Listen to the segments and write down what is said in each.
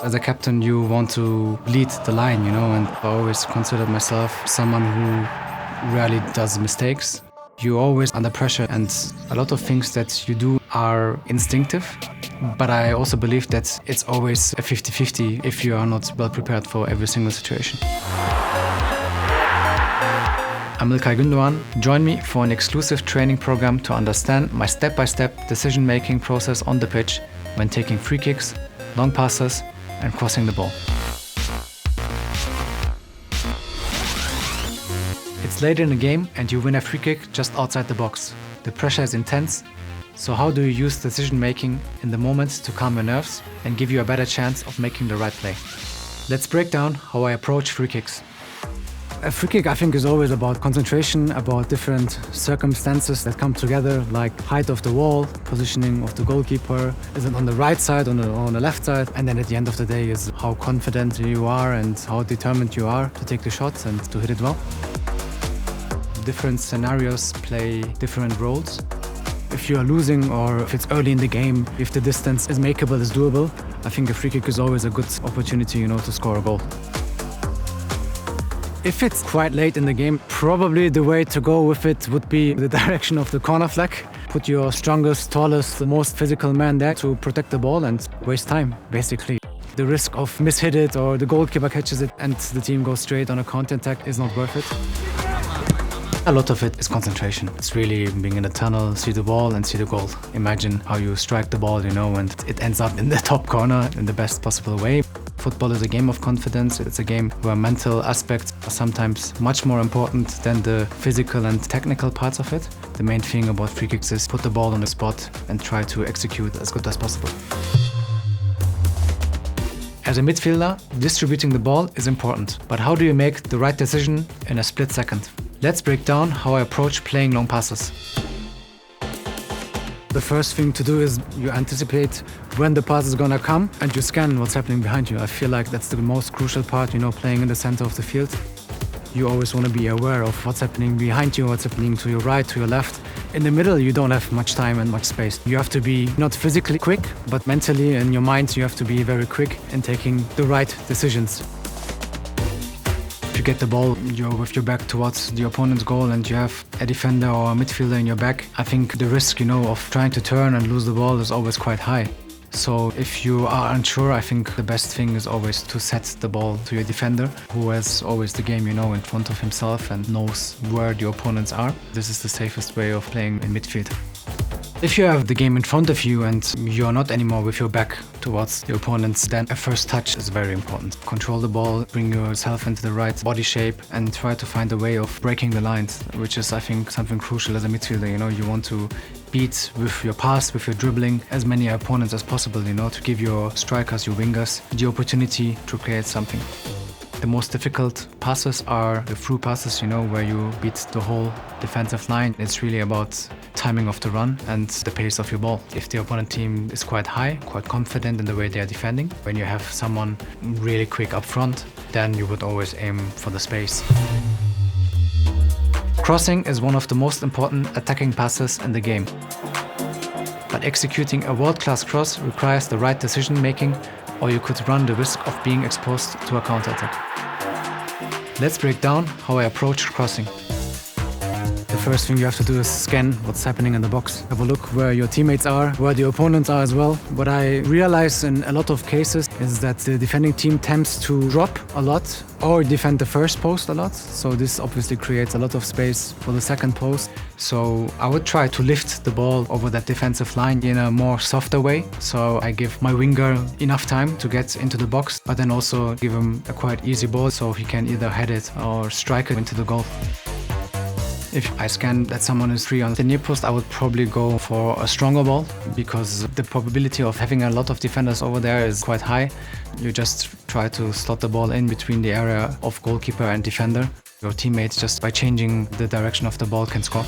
As a captain, you want to lead the line, and I always considered myself someone who rarely does mistakes. You're always under pressure, and a lot of things that you do are instinctive. But I also believe that it's always a 50-50 if you are not well prepared for every single situation. I'm與Gundogan. Join me for an exclusive training program to understand my step-by-step decision-making process on the pitch when taking free kicks, long passes, and crossing the ball. It's late in the game and you win a free kick just outside the box. The pressure is intense, so how do you use decision-making in the moment to calm your nerves and give you a better chance of making the right play? Let's break down how I approach free kicks. A free kick, I think, is always about concentration, about different circumstances that come together, like height of the wall, positioning of the goalkeeper, is it on the right side or on the left side, and then at the end of the day is how confident you are and how determined you are to take the shots and to hit it well. Different scenarios play different roles. If you are losing or if it's early in the game, if the distance is makeable, is doable, I think a free kick is always a good opportunity, to score a goal. If it's quite late in the game, probably the way to go with it would be the direction of the corner flag. Put your strongest, tallest, the most physical man there to protect the ball and waste time, basically. The risk of mishit it or the goalkeeper catches it and the team goes straight on a counter-attack is not worth it. A lot of it is concentration. It's really being in the tunnel, see the ball and see the goal. Imagine how you strike the ball, and it ends up in the top corner in the best possible way. Football is a game of confidence. It's a game where mental aspects are sometimes much more important than the physical and technical parts of it. The main thing about free kicks is put the ball on the spot and try to execute as good as possible. As a midfielder, distributing the ball is important. But how do you make the right decision in a split second? Let's break down how I approach playing long passes. The first thing to do is you anticipate when the pass is gonna come and you scan what's happening behind you. I feel like that's the most crucial part, playing in the center of the field. You always want to be aware of what's happening behind you, what's happening to your right, to your left. In the middle, you don't have much time and much space. You have to be not physically quick, but mentally in your mind, you have to be very quick in taking the right decisions. If you get the ball, you're with your back towards the opponent's goal and you have a defender or a midfielder in your back, I think the risk, of trying to turn and lose the ball is always quite high. So if you are unsure, I think the best thing is always to set the ball to your defender, who has always the game, in front of himself and knows where the opponents are. This is the safest way of playing in midfield. If you have the game in front of you and you're not anymore with your back towards the opponents, then a first touch is very important. Control the ball, bring yourself into the right body shape and try to find a way of breaking the lines, which is, I think, something crucial as a midfielder. You want to beat with your pass, with your dribbling, as many opponents as possible, to give your strikers, your wingers, the opportunity to create something. The most difficult passes are the through passes, where you beat the whole defensive line. It's really about timing of the run and the pace of your ball. If the opponent team is quite high, quite confident in the way they are defending, when you have someone really quick up front, then you would always aim for the space. Crossing is one of the most important attacking passes in the game. But executing a world-class cross requires the right decision-making, or you could run the risk of being exposed to a counter-attack. Let's break down how I approach crossing. The first thing you have to do is scan what's happening in the box. Have a look where your teammates are, where the opponents are as well. What I realize in a lot of cases is that the defending team tends to drop a lot or defend the first post a lot. So this obviously creates a lot of space for the second post. So I would try to lift the ball over that defensive line in a more softer way. So I give my winger enough time to get into the box, but then also give him a quite easy ball so he can either head it or strike it into the goal. If I scan that someone is free on the near post, I would probably go for a stronger ball because the probability of having a lot of defenders over there is quite high. You just try to slot the ball in between the area of goalkeeper and defender. Your teammates, just by changing the direction of the ball, can score.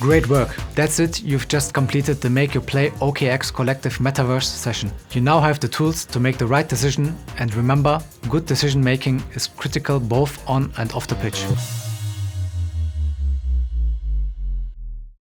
Great work. That's it. You've just completed the Make Your Play OKX Collective Metaverse session. You now have the tools to make the right decision. And remember, good decision making is critical both on and off the pitch.